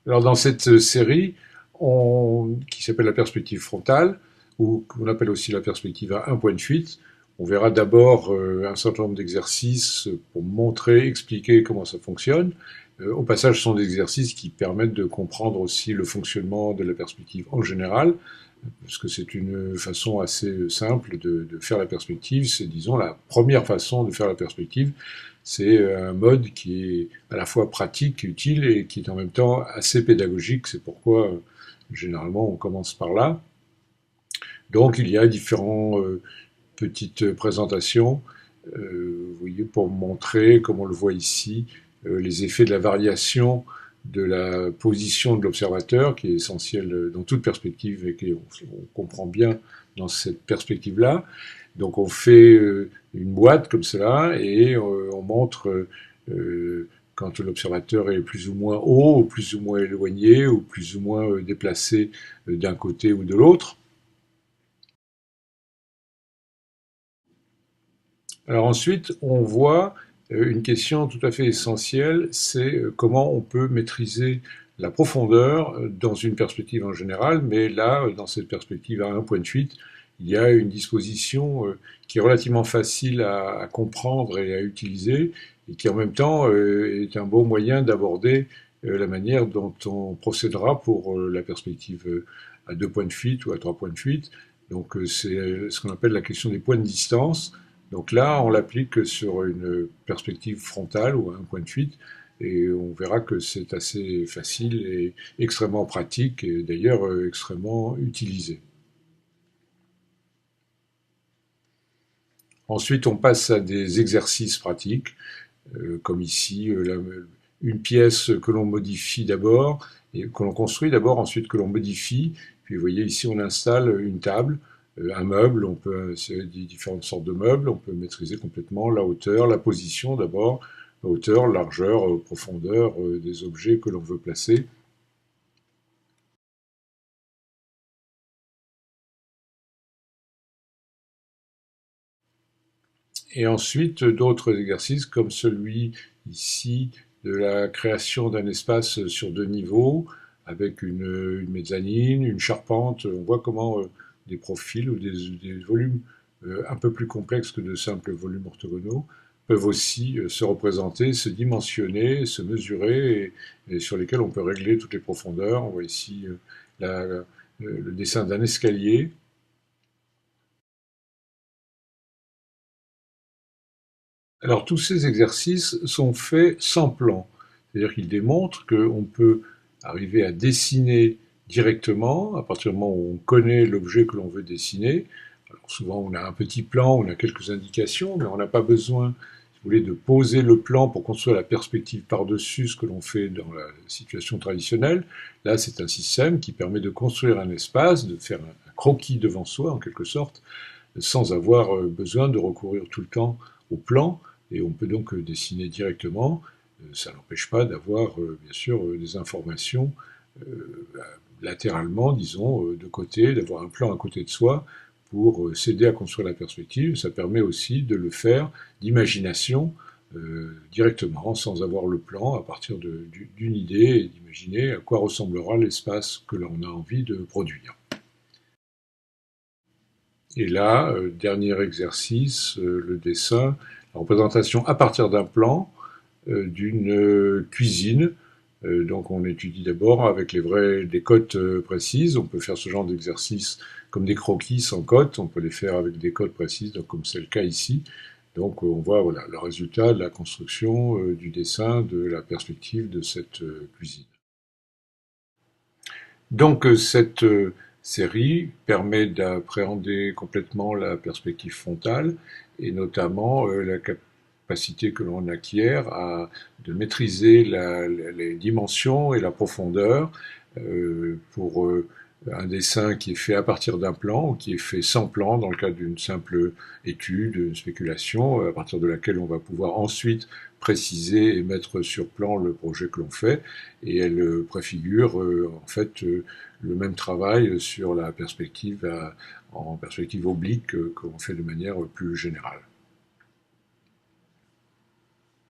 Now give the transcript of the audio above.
Alors dans cette série, qui s'appelle la perspective frontale, ou qu'on appelle aussi la perspective à un point de fuite, on verra d'abord un certain nombre d'exercices pour montrer, expliquer comment ça fonctionne. Au passage, ce sont des exercices qui permettent de comprendre aussi le fonctionnement de la perspective en général, parce que c'est une façon assez simple de faire la perspective. C'est, disons, la première façon de faire la perspective. C'est un mode qui est à la fois pratique, utile et qui est en même temps assez pédagogique. C'est pourquoi, généralement, on commence par là. Donc, il y a différentes petites présentations, vous voyez, pour montrer, comme on le voit ici, les effets de la variation de la position de l'observateur, qui est essentielle dans toute perspective et qu'on comprend bien dans cette perspective-là. Donc on fait une boîte comme cela et on montre quand l'observateur est plus ou moins haut, ou plus ou moins éloigné, ou plus ou moins déplacé d'un côté ou de l'autre. Alors ensuite, on voit une question tout à fait essentielle, c'est comment on peut maîtriser la profondeur dans une perspective en général, mais là, dans cette perspective à un point de fuite, il y a une disposition qui est relativement facile à comprendre et à utiliser, et qui en même temps est un bon moyen d'aborder la manière dont on procédera pour la perspective à deux points de fuite ou à trois points de fuite. Donc c'est ce qu'on appelle la question des points de distance. Donc là, on l'applique sur une perspective frontale ou un point de fuite, et on verra que c'est assez facile et extrêmement pratique, et d'ailleurs extrêmement utilisé. Ensuite, on passe à des exercices pratiques, comme ici, une pièce que l'on modifie d'abord, et que l'on construit d'abord, ensuite que l'on modifie. Puis vous voyez ici, on installe une table, un meuble, c'est différentes sortes de meubles, on peut maîtriser complètement la hauteur, la position d'abord, la hauteur, largeur, profondeur des objets que l'on veut placer. Et ensuite, d'autres exercices comme celui ici de la création d'un espace sur deux niveaux, avec une mezzanine, une charpente. On voit comment des profils ou des volumes un peu plus complexes que de simples volumes orthogonaux peuvent aussi se représenter, se dimensionner, se mesurer, et sur lesquels on peut régler toutes les profondeurs. On voit ici le dessin d'un escalier. Alors tous ces exercices sont faits sans plan, c'est-à-dire qu'ils démontrent qu'on peut arriver à dessiner directement à partir du moment où on connaît l'objet que l'on veut dessiner. Alors souvent on a un petit plan, on a quelques indications, mais on n'a pas besoin, si vous voulez, de poser le plan pour construire la perspective par-dessus ce que l'on fait dans la situation traditionnelle. Là c'est un système qui permet de construire un espace, de faire un croquis devant soi en quelque sorte, sans avoir besoin de recourir tout le temps au plan, et on peut donc dessiner directement. Ça n'empêche pas d'avoir, bien sûr, des informations latéralement, disons, de côté, d'avoir un plan à côté de soi pour s'aider à construire la perspective. Ça permet aussi de le faire d'imagination directement, sans avoir le plan, à partir d'une idée, et d'imaginer à quoi ressemblera l'espace que l'on a envie de produire. Et là, dernier exercice, le dessin, la représentation à partir d'un plan d'une cuisine. Donc on étudie d'abord avec des cotes précises. On peut faire ce genre d'exercice comme des croquis sans cotes. On peut les faire avec des cotes précises, donc comme c'est le cas ici. Donc on voit voilà, le résultat de la construction, du dessin, de la perspective de cette cuisine. Donc cette série permet d'appréhender complètement la perspective frontale et notamment la capacité que l'on acquiert de maîtriser les dimensions et la profondeur pour un dessin qui est fait à partir d'un plan ou qui est fait sans plan dans le cadre d'une simple étude, une spéculation, à partir de laquelle on va pouvoir ensuite préciser et mettre sur plan le projet que l'on fait, et elle préfigure en fait le même travail sur la perspective en perspective oblique que l'on fait de manière plus générale.